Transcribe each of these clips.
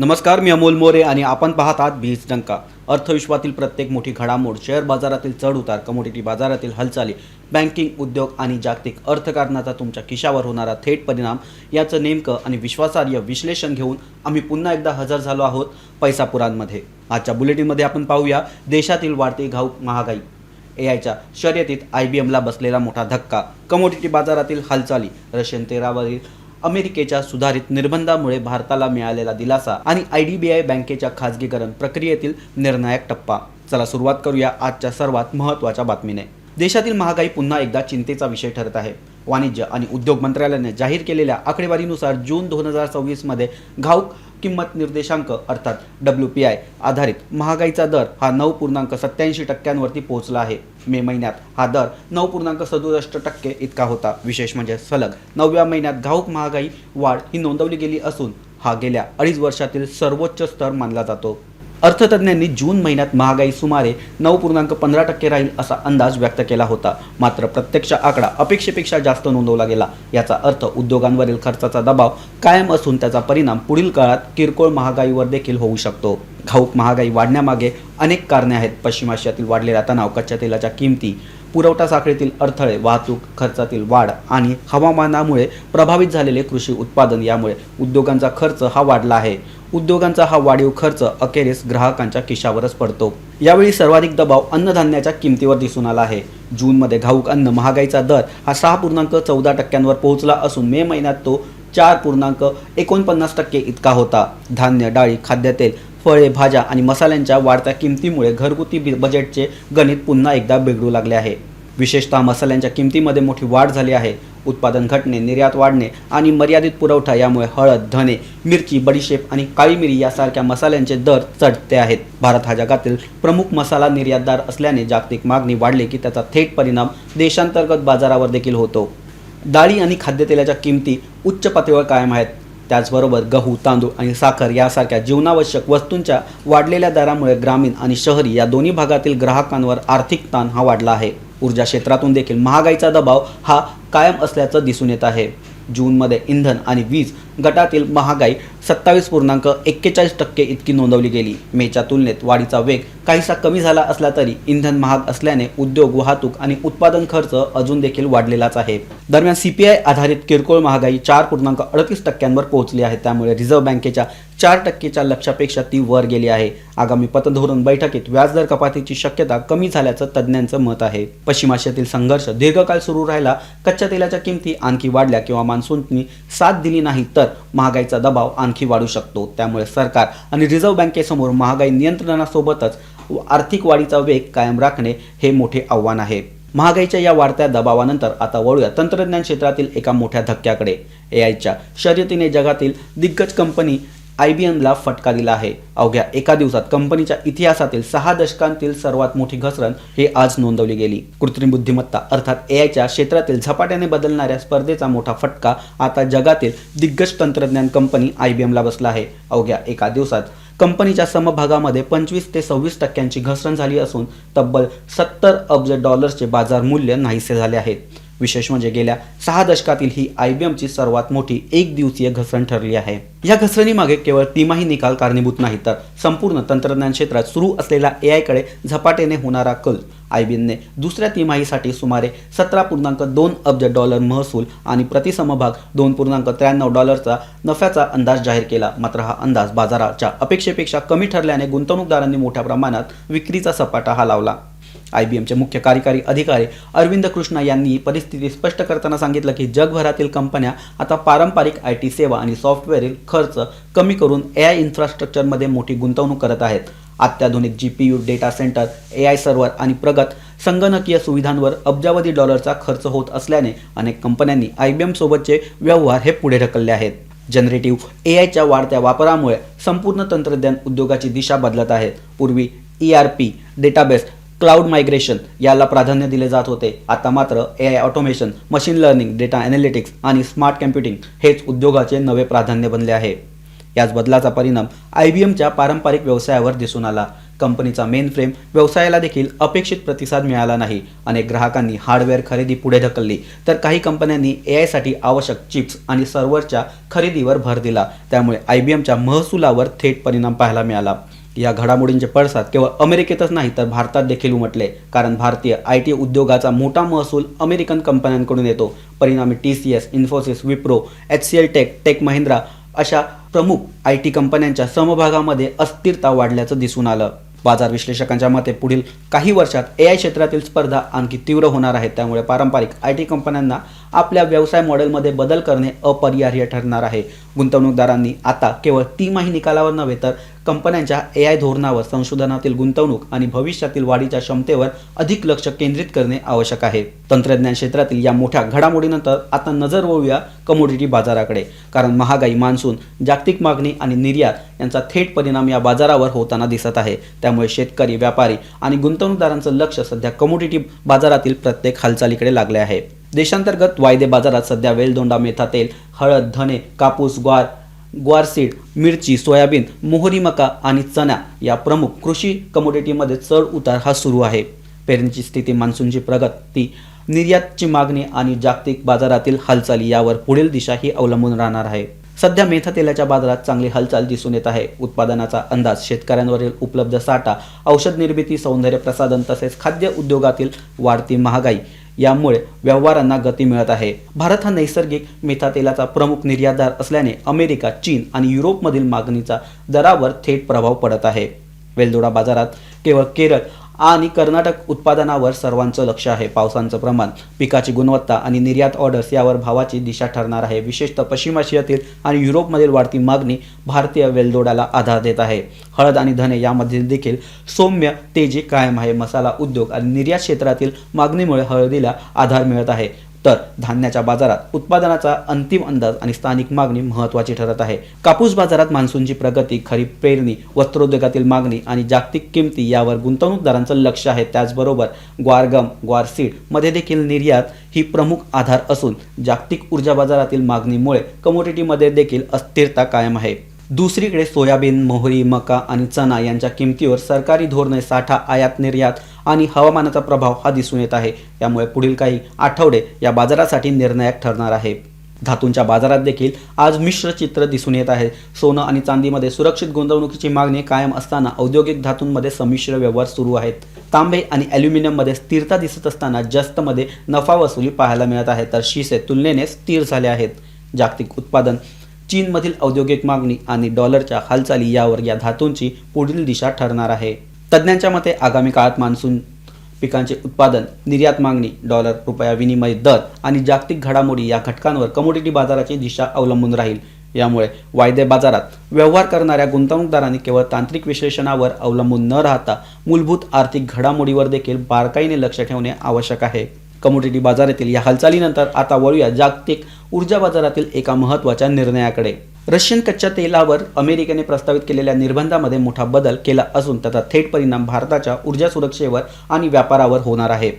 नमस्कार, मी अमोल मोरे आणि आपण पाहत आहात बीज डंका. अर्थविश्वातील प्रत्येक मोठी घडामोड, शेअर बाजारातील चढउतार, कमोडिटी बाजारातील हालचाली, बँकिंग, उद्योग आणि जागतिक अर्थकारणाचा तुमच्या खिशावर होणारा थेट परिणाम याचं नेमकं आणि विश्वासार्ह विश्लेषण घेऊन आम्ही पुन्हा एकदा हजर झालो आहोत पैसापुरांमध्ये. आजच्या बुलेटिनमध्ये आपण पाहूया देशातील वाढती घाऊक महागाई, एआयच्या शर्यतीत IBMला बसलेला मोठा धक्का, कमोडिटी बाजारातील हालचाली, रशियन तेलावरील अमेरिकेच्या सुधारित निर्बंधामुळे भारताला मिळालेला दिलासा आणि IDBI बँकेच्या खाजगीकरण प्रक्रियेतील निर्णायक टप्पा. चला सुरुवात करूया आजच्या सर्वात महत्त्वाच्या बातमीने. देशातील महागाई पुन्हा एकदा चिंतेचा विषय ठरत आहे. वाणिज्य आणि उद्योग मंत्रालयाने जाहीर केलेल्या आकडेवारीनुसार जून 2024 मध्ये घाऊक किंमत निर्देशांक अर्थात WPI आधारित महागाईचा दर हा 9.87% पोहोचला आहे. मे महिन्यात हा दर 9.67% इतका होता. विशेष म्हणजे सलग 9व्या महिन्यात घाऊक महागाई वाढ ही नोंदवली गेली असून हा गेल्या 2.5 वर्षातील सर्वोच्च स्तर मानला जातो. अर्थतज्ञांनी जून महिन्यात महागाई सुमारे 9.15% राहील असा अंदाज व्यक्त केला होता. मात्र प्रत्यक्ष आकडा अपेक्षेपेक्षा जास्त नोंदवला गेला. याचा अर्थ उद्योगांवरील खर्चाचा दबाव कायम असून त्याचा परिणाम पुढील काळात किरकोळ महागाईवर देखील होऊ शकतो. घाऊक महागाई वाढण्यामागे अनेक कारणे आहेत. पश्चिम आशियातील वाढलेला तणाव, कच्च्या तेलाच्या किमती, पुरवठा साखळीतील अडथळे, वाहतूक खर्चातील वाढ आणि हवामानामुळे प्रभावित झालेले कृषी उत्पादन यामुळे उद्योगांचा खर्च हा वाढला आहे. उद्योगांचा हा वाढीव खर्च अखेरीस ग्राहकांच्या खिशावरच पडतो. यावेळी सर्वाधिक दबाव अन्नधान्याच्या किमतीवर दिसून आला आहे. जूनमध्ये घाऊक अन्न महागाईचा दर हा 6.14% पोहोचला असून मे महिन्यात तो 4.49% इतका होता. धान्य, डाळी, खाद्यतेल, फळे, भाज्या आणि मसाल्यांच्या वाढत्या किमतीमुळे घरगुती बजेटचे गणित पुन्हा एकदा बिघडू लागले आहे. विशेषतः मसाल्यांच्या किमतीमध्ये मोठी वाढ झाली आहे. उत्पादन घटणे, निर्यात वाढणे आणि मर्यादित पुरवठा यामुळे हळद, धने, मिरची, बडीशेप आणि काळी मिरी यासारख्या मसाल्यांचे दर चढते आहेत. भारत हा जगातील प्रमुख मसाला निर्यातदार असल्याने जागतिक मागणी वाढली की त्याचा थेट परिणाम देशांतर्गत बाजारावर देखील होतो. डाळी आणि खाद्यतेलाच्या किमती उच्च पातळीवर कायम आहेत. त्याचबरोबर गहू, तांदूळ आणि साखर यासारख्या जीवनावश्यक वस्तूंच्या वाढलेल्या दरामुळे ग्रामीण आणि शहरी या दोन्ही भागातील ग्राहकांवर आर्थिक ताण हा वाढला आहे. ऊर्जा क्षेत्रातून देखील महागाईचा दबाव हा कायम असल्याचं दिसून येत आहे. जूनमध्ये इंधन आणि वीज गटातील महागाई 27.41% इतकी नोंदवली गेली. मेच्या तुलनेत वाढीचा वेग काहीसा कमी झाला असला तरी इंधन महाग असल्याने उद्योग, वाहतूक आणि उत्पादन खर्च अजून देखील वाढलेलाच आहे. दरम्यान CPI आधारित किरकोळ महागाई 4.38% पोहोचली आहे. त्यामुळे रिझर्व्ह बँकेच्या 4% लक्ष्यापेक्षा ती वर गेली आहे. आगामी पतधोरण बैठकीत व्याजदर कपातीची शक्यता कमी झाल्याचं तज्ज्ञांचं मत आहे. पश्चिम आशियातील संघर्ष दीर्घकाळ सुरू राहिला, कच्च्या तेलाच्या किमती आणखी वाढल्या किंवा मान्सूननी साथ दिली नाही तर महागाईचा दबाव आणखी वाढू शकतो. त्यामुळे सरकार आणि रिझर्व्ह बँकेसमोर महागाई नियंत्रणासोबतच आर्थिक वाढीचा वेग कायम राखणे हे मोठे आव्हान आहे. महागाईच्या या वाढत्या दबावानंतर आता वळूया तंत्रज्ञान क्षेत्रातील एका मोठ्या धक्क्याकडे. एआयच्या शर्यतीने जगातील दिग्गज कंपनी IBMला फटका दिला आहे. अवघ्या एका दिवसात कंपनीच्या इतिहासातील 6 दशकांतील सर्वात मोठी घसरण हे आज नोंदवली गेली. कृत्रिम बुद्धिमत्ता अर्थात एआयच्या क्षेत्रातील झपाट्याने बदलणाऱ्या स्पर्धेचा मोठा फटका आता जगातील दिग्गज तंत्रज्ञान कंपनी IBMला बसला आहे. अवघ्या एका दिवसात कंपनीच्या समभागामध्ये 25 ते 26% घसरण झाली असून तब्बल $70 अब्ज बाजार मूल्य नाहीसे झाले आहेत. विशेष म्हणजे गेल्या 6 दशकातील ही IBMची सर्वात मोठी एक दिवसीय घसरण ठरली आहे. या घसरणीमागे केवळ तिमाही निकाल कारणीभूत नाही तर संपूर्ण तंत्रज्ञान क्षेत्रात सुरू असलेला एआयकडे झपाट्याने होणारा कल. IBMने दुसऱ्या तिमाहीसाठी सुमारे $17.2 अब्ज महसूल आणि प्रतिसमभाग $2.93 नफ्याचा अंदाज जाहीर केला. मात्र हा अंदाज बाजाराच्या अपेक्षेपेक्षा कमी ठरल्याने गुंतवणूकदारांनी मोठ्या प्रमाणात विक्रीचा सपाटा हा लावला. IBMचे मुख्य कार्यकारी अधिकारी अरविंद कृष्णा यांनी परिस्थिती स्पष्ट करताना सांगितलं की जगभरातील कंपन्या आता पारंपरिक IT सेवा आणि सॉफ्टवेअरवरील खर्च कमी करून AI इन्फ्रास्ट्रक्चरमध्ये मोठी गुंतवणूक करत आहेत. अत्याधुनिक GPU, data centre, AI server आणि प्रगत संगणकीय सुविधांवर अब्जावधी डॉलरचा खर्च होत असल्याने अनेक कंपन्यांनी IBM सोबतचे व्यवहार हे पुढे ढकलले आहेत. जनरेटिव्ह AIच्या वाढत्या वापरामुळे संपूर्ण तंत्रज्ञान उद्योगाची दिशा बदलत आहे. पूर्वी ERP, डेटाबेस, क्लाउड मायग्रेशन याला प्राधान्य दिले जात होते. आता मात्र AI automation, machine learning, data analytics आणि स्मार्ट कम्प्युटिंग हेच उद्योगाचे नवे प्राधान्य बनले आहे. याच बदलाचा परिणाम IBMच्या पारंपरिक व्यवसायावर दिसून आला. कंपनीचा मेन फ्रेम व्यवसायाला देखील अपेक्षित प्रतिसाद मिळाला नाही. अनेक ग्राहकांनी हार्डवेअर खरेदी पुढे ढकलली, तर काही कंपन्यांनी AI साठी आवश्यक चिप्स आणि सर्व्हरच्या खरेदीवर भर दिला. त्यामुळे IBMच्या महसुलावर थेट परिणाम पाहायला मिळाला. या घडामोडींचे पडसाद केवळ अमेरिकेतच नाही तर भारतात देखील उमटले, कारण भारतीय IT उद्योगाचा मोठा महसूल अमेरिकन कंपन्यांकडून येतो. परिणामी TCS, इन्फोसिस, विप्रो, HCL टेक महिंद्रा अशा प्रमुख IT कंपन्यांच्या समभागामध्ये अस्थिरता वाढल्याचं दिसून आलं. बाजार विश्लेषकांच्या मते पुढील काही वर्षात AI क्षेत्रातील स्पर्धा आणखी तीव्र होणार आहे. त्यामुळे पारंपरिक IT कंपन्यांना आपल्या व्यवसाय मॉडेलमध्ये बदल करणे अपरिहार्य ठरणार आहे. गुंतवणूकदारांनी आता केवळ तिमाही निकालावर नव्हे तर कंपन्यांच्या AI धोरणावर, संशोधनातील गुंतवणूक आणि भविष्यातील वाढीच्या क्षमतेवर अधिक लक्ष केंद्रित करणे आवश्यक आहे. तंत्रज्ञान क्षेत्रातील या मोठ्या घडामोडीनंतर आता नजर वळूया कमोडिटी बाजाराकडे, कारण महागाई, मान्सून, जागतिक मागणी आणि निर्यात यांचा थेट परिणाम या बाजारावर होताना दिसत आहे. त्यामुळे शेतकरी, व्यापारी आणि गुंतवणूकदारांचं लक्ष सध्या कमोडिटी बाजारातील प्रत्येक हालचालीकडे लागले आहे. देशांतर्गत वायदे बाजारात सध्या वेलदोंडा, मेथा तेल, हळद, धने, कापूस, ग्वार सीड, मिरची, सोयाबीन, मोहरी, मका आणि चणा या प्रमुख कृषी कमोडिटीमध्ये चढ उतार हा सुरू आहे. पेरणीची स्थिती, मान्सूनची प्रगती, निर्यातची मागणी आणि जागतिक बाजारातील हालचाली यावर पुढील दिशा ही अवलंबून राहणार आहे. सध्या मेथा तेलाच्या बाजारात चांगली हालचाल दिसून येत आहे. उत्पादनाचा अंदाज, शेतकऱ्यांवरील उपलब्ध साठा, औषध निर्मिती, सौंदर्य प्रसाधन तसेच खाद्य उद्योगातील वाढती महागाई यामुळे व्यवहारांना गती मिळत आहे. भारत हा नैसर्गिक मेथा तेलाचा प्रमुख निर्यातदार असल्याने अमेरिका, चीन आणि युरोपमधील मागणीचा दरावर थेट प्रभाव पडत आहे. वेलदोडा बाजारात केवळ केरळ आणि कर्नाटक उत्पादनावर सर्वांचं लक्ष आहे. पावसाचं प्रमाण, पिकाची गुणवत्ता आणि निर्यात ऑर्डर्स यावर भावाची दिशा ठरणार आहे. विशेषतः पश्चिम आशियातील आणि युरोपमधील वाढती मागणी भारतीय वेलदोड्याला आधार देत आहे. हळद आणि धने यामध्ये देखील सौम्य तेजी कायम आहे. मसाला उद्योग आणि निर्यात क्षेत्रातील मागणीमुळे हळदीला आधार मिळत आहे. तर धान्याच्या बाजारात उत्पादनाचा अंतिम अंदाज आणि स्थानिक मागणी महत्त्वाची ठरत आहे. कापूस बाजारात मान्सूनची प्रगती, खरीप पेरणी, वस्त्रोद्योगातील मागणी आणि जागतिक किमती यावर गुंतवणूकदारांचं लक्ष आहे. त्याचबरोबर ग्वार सीड मध्ये देखील निर्यात ही प्रमुख आधार असून जागतिक ऊर्जा बाजारातील मागणीमुळे कमोडिटीमध्ये देखील अस्थिरता कायम आहे. दुसरीकडे सोयाबीन, मोहरी, मका आणि चणा यांच्या किमतीवर सरकारी धोरणे, साठा, आयात निर्यात आणि हवामानाचा प्रभाव हा दिसून येत आहे. यामुळे पुढील काही आठवडे या बाजारासाठी निर्णायक ठरणार आहे. धातूंच्या बाजारात देखील आज मिश्र चित्र दिसून येत आहे. सोनं आणि चांदीमध्ये सुरक्षित गुंतवणुकीची मागणी कायम असताना औद्योगिक धातूंमध्ये संमिश्र व्यवहार सुरू आहेत. तांबे आणि ॲल्युमिनियममध्ये स्थिरता दिसत असताना जस्तमध्ये नफा वसुली पाहायला मिळत आहे, तर शिसे तुलनेने स्थिर झाले आहेत. जागतिक उत्पादन, चीनमधील औद्योगिक मागणी आणि डॉलरच्या हालचाली यावर या धातूंची पुढील दिशा ठरणार आहे. तज्ज्ञांच्या मते आगामी काळात मान्सून पिकांचे उत्पादन, निर्यात मागणी, डॉलर रुपया विनिमय दर आणि जागतिक घडामोडी या घटकांवर कमोडिटी बाजाराची दिशा अवलंबून राहील. यामुळे वायदे बाजारात व्यवहार करणाऱ्या गुंतवणूकदारांनी केवळ तांत्रिक विश्लेषणावर अवलंबून न राहता मूलभूत आर्थिक घडामोडीवर देखील बारकाईने लक्ष ठेवणे आवश्यक आहे. कमोडिटी बाजारातील या हालचालीनंतर आता वळूया जागतिक ऊर्जा बाजारातील एका महत्त्वाच्या निर्णयाकडे. रशियन कच्च्या तेलावर अमेरिकेने प्रस्तावित केलेल्या निर्बंधामध्ये मोठा बदल केला असून त्याचा थेट परिणाम भारताच्या ऊर्जा सुरक्षेवर आणि व्यापारावर होणार आहे.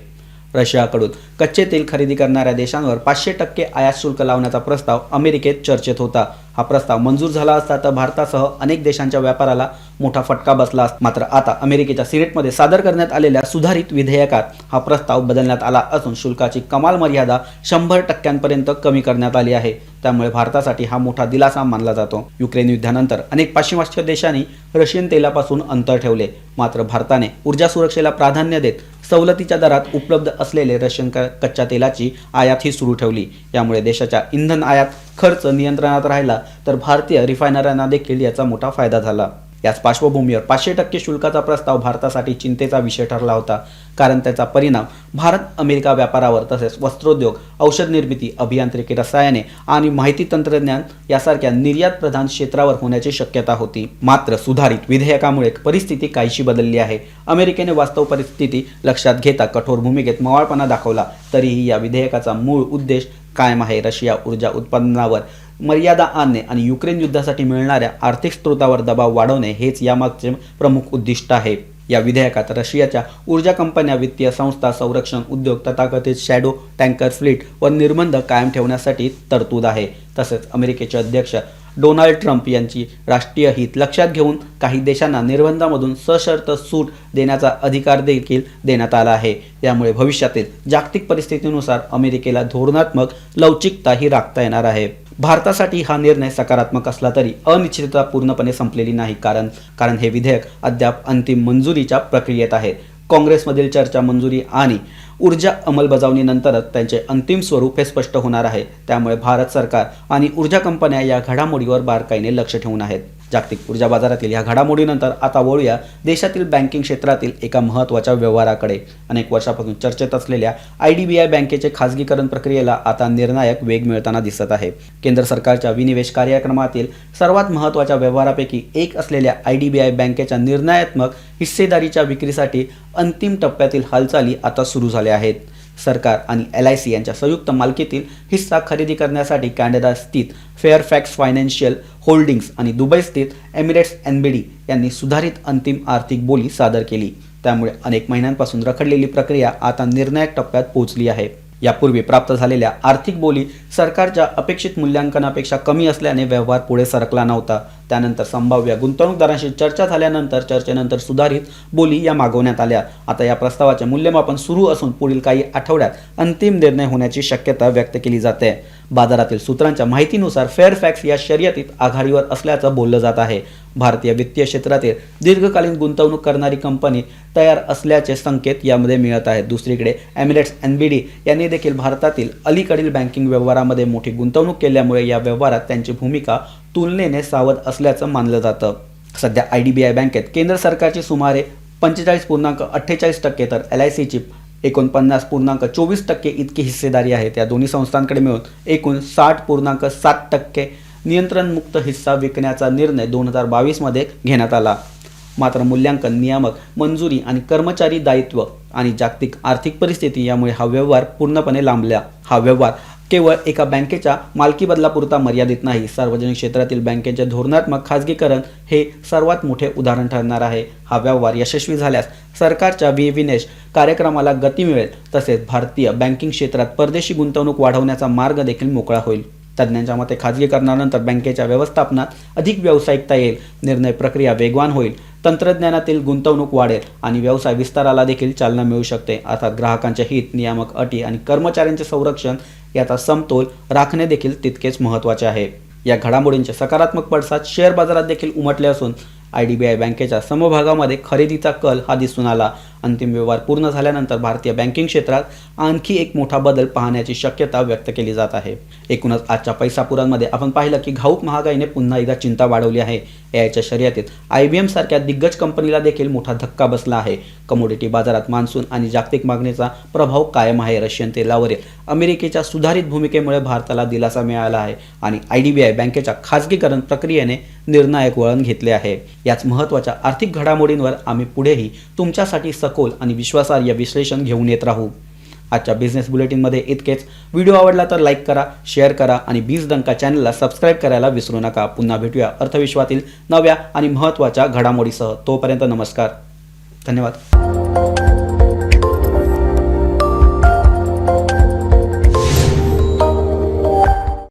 रशियाकडून कच्चे तेल खरेदी करणाऱ्या देशांवर 500% आयात शुल्क लावण्याचा प्रस्ताव अमेरिकेत चर्चेत होता. हा प्रस्ताव मंजूर झाला असता तर भारतासह अनेक देशांच्या व्यापाराला मोठा फटका बसला असता. मात्र आता अमेरिकेच्या सिनेटमध्ये सादर करण्यात आलेल्या सुधारित विधेयकात हा प्रस्ताव बदलण्यात आला असून शुल्काची कमाल मर्यादा 100% कमी करण्यात आली आहे. त्यामुळे भारतासाठी हा मोठा दिलासा मानला जातो. युक्रेन युद्धानंतर अनेक पाश्चिमात्य देशांनी रशियन तेलापासून अंतर ठेवले, मात्र भारताने ऊर्जा सुरक्षेला प्राधान्य देत सवलतीच्या दरात उपलब्ध असलेले रशियन कच्च्या तेलाची आयात ही सुरू ठेवली. यामुळे देशाच्या इंधन आयात खर्च नियंत्रणात राहिला, तर भारतीय रिफायनऱ्यांना देखील याचा मोठा फायदा झाला. याच पार्श्वभूमीवर 500% शुल्काचा प्रस्ताव भारतासाठी चिंतेचा विषय ठरला होता, कारण त्याचा परिणाम भारत-अमेरिका व्यापारावर तसेच वस्त्रोद्योग, औषध निर्मिती, अभियांत्रिकी, रसायने आणि माहिती तंत्रज्ञान यासारख्या निर्यात प्रधान क्षेत्रावर होण्याची शक्यता होती. मात्र सुधारित विधेयकामुळे परिस्थिती काहीशी बदलली आहे. अमेरिकेने वास्तव परिस्थिती लक्षात घेता कठोर भूमिकेत मवाळपणा दाखवला, तरीही या विधेयकाचा मूळ उद्देश कायम आहे. रशिया ऊर्जा उत्पादनावर मर्यादा आणणे आणि युक्रेन युद्धासाठी मिळणाऱ्या आर्थिक स्रोतावर दबाव वाढवणे हेच यामागचे प्रमुख उद्दिष्ट आहे. या विधेयकात रशियाच्या ऊर्जा कंपन्या, वित्तीय संस्था, संरक्षण उद्योग, तथाकथित शॅडो टँकर फ्लीट वर निर्बंध कायम ठेवण्यासाठी तरतूद आहे. तसेच अमेरिकेचे अध्यक्ष डोनाल्ड ट्रम्प यांची राष्ट्रीय हित लक्षात घेऊन काही देशांना निर्बंधांमधून सशर्त सूट देण्याचा अधिकार देखील देण्यात आला आहे। यामुळे भविष्यातील जागतिक परिस्थितीनुसार अमेरिकेला धोरणात्मक लवचिकताही राखता येणार आहे। भारतासाठी हा निर्णय सकारात्मक असला तरी अनिश्चितता पूर्णपणे संपलेली नाही, कारण हे विधेयक अद्याप अंतिम मंजुरीच्या प्रक्रियेत आहे। काँग्रेसमधील चर्चा, मंजुरी आणि ऊर्जा अंमलबजावणीनंतरच त्यांचे अंतिम स्वरूप हे स्पष्ट होणार आहे। त्यामुळे भारत सरकार आणि ऊर्जा कंपन्या या घडामोडीवर बारकाईने लक्ष ठेवून आहेत। जागतिक ऊर्जा बाजारातील या घडामोडीनंतर आता वळूया देशातील बँकिंग क्षेत्रातील एका महत्त्वाच्या व्यवहाराकडे। अनेक वर्षापासून चर्चेत असलेल्या IDBI बँकेचे खासगीकरण प्रक्रियेला आता निर्णायक वेग मिळताना दिसत आहे। केंद्र सरकारच्या विनिवेश कार्यक्रमातील सर्वात महत्त्वाच्या व्यवहारापैकी एक असलेल्या IDBI बँकेच्या निर्णयात्मक हिस्सेदारीच्या विक्रीसाठी अंतिम टप्प्यातील हालचाली आता सुरू झाल्या आहेत। सरकार आणि LIC यांच्या संयुक्त मालकीतील हिस्सा खरेदी करण्यासाठी कॅनडा स्थित फेअरफॅक्स फायनान्शियल होल्डिंग्स आणि दुबई स्थित एमिरेट्स NBD यांनी सुधारित अंतिम आर्थिक बोली सादर केली। त्यामुळे अनेक महिन्यांपासून रखडलेली प्रक्रिया आता निर्णायक टप्प्यात पोहोचली आहे। यापूर्वी प्राप्त झालेल्या आर्थिक बोली सरकारच्या अपेक्षित मूल्यांकनापेक्षा कमी असल्याने व्यवहार पुढे सरकला नव्हता। त्यानंतर संभाव्य गुंतवणूकदारांशी चर्चा झाल्यानंतर चर्चेनंतर सुधारित बोली या मागवण्यात आल्या। आता या प्रस्तावाचे मूल्यमापन सुरू असून पुढील काही आठवड्यात अंतिम निर्णय होण्याची शक्यता व्यक्त केली जाते। बाजारातील सूत्रांच्या माहितीनुसार फेअरफॅक्स या शर्यतीत आघाडीवर असल्याचं बोललं जात आहे। भारतीय वित्तीय क्षेत्रातील दीर्घकालीन गुंतवणूक करणारी कंपनी तयार असल्याचे संकेत यामध्ये मिळत आहेत। दुसरीकडे एमिरेट्स NBD यांनी देखील भारतातील अलीकडील बँकिंग व्यवहारामध्ये मोठी गुंतवणूक केल्यामुळे या व्यवहारात त्यांची भूमिका तुलनेने सावध असल्याचं मानलं जातं। सध्या IDBI बँकेत केंद्र सरकारची सुमारे 45.48% तर LICची 49.24% इतकी हिस्सेदारी आहे। त्या दोन्ही संस्थांकडे मिळून एकूण 60.7% नियंत्रणमुक्त हिस्सा विकण्याचा निर्णय 2022 मध्ये घेण्यात आला। मात्र मूल्यांकन, नियामक मंजुरी आणि कर्मचारी दायित्व आणि जागतिक आर्थिक परिस्थिती यामुळे हा व्यवहार पूर्णपणे लांबला। हा व्यवहार केवळ एका बँकेच्या मालकी बदलापुरता मर्यादित नाही। सार्वजनिक क्षेत्रातील बँकेचे धोरणात्मक खाजगीकरण हे सर्वात मोठे उदाहरण ठरणार आहे। हा व्यवहार यशस्वी झाल्यास सरकारच्या विनिवेश कार्यक्रमाला गती मिळेल, तसेच भारतीय बँकिंग क्षेत्रात परदेशी गुंतवणूक वाढवण्याचा मार्ग देखील मोकळा होईल। तज्ज्ञांच्या मते खाजगीकरणानंतर बँकेच्या व्यवस्थापनात अधिक व्यावसायिकता येईल, निर्णय प्रक्रिया वेगवान होईल, तंत्रज्ञानातील गुंतवणूक वाढेल आणि व्यवसाय विस्ताराला देखील चालना मिळू शकते। अर्थात ग्राहकांचे हित, नियामक अटी आणि कर्मचाऱ्यांचे संरक्षण याचा समतोल राखणे देखील तितकेच महत्त्वाचे आहे। या घडामोडींचे सकारात्मक पडसाद शेअर बाजारात देखील उमटले असून IDBI बँकेच्या समभागामध्ये खरेदीचा कल हा दिसून आला। अंतिम व्यवहार पूर्ण झाल्यानंतर भारतीय बँकिंग क्षेत्रात आणखी एक मोठा बदल पाहण्याची शक्यता व्यक्त केली जात आहे। एकूणच आजच्या पैसापुरांमध्ये आपण पाहिलं की घाऊक महागाईने पुन्हा एकदा चिंता वाढवली आहे। AIच्या शर्यतीत IBM सारख्या दिग्गज कंपनीला देखील मोठा धक्का बसला आहे। कमोडिटी बाजारात मान्सून आणि जागतिक मागणीचा प्रभाव कायम आहे। रशियन तेलावरील अमेरिकेच्या सुधारित भूमिकेमुळे भारताला दिलासा मिळाला आहे आणि IDBI बँकेच्या खाजगीकरण प्रक्रियेने निर्णायक वळण घेतले आहे। याच महत्त्वाच्या आर्थिक घडामोडींवर आम्ही पुढेही तुमच्यासाठी सखोल आणि विश्वासार्ह विश्लेषण घेऊन येत राहू। आजच्या बिझनेस बुलेटिनमध्ये इतकेच। व्हिडिओ आवडला तर लाईक करा, शेअर करा आणि बीज डंका चॅनलला सबस्क्राईब करायला विसरू नका। पुन्हा भेटूया अर्थविश्वातील नव्या आणि महत्त्वाच्या घडामोडीसह। तोपर्यंत नमस्कार, धन्यवाद।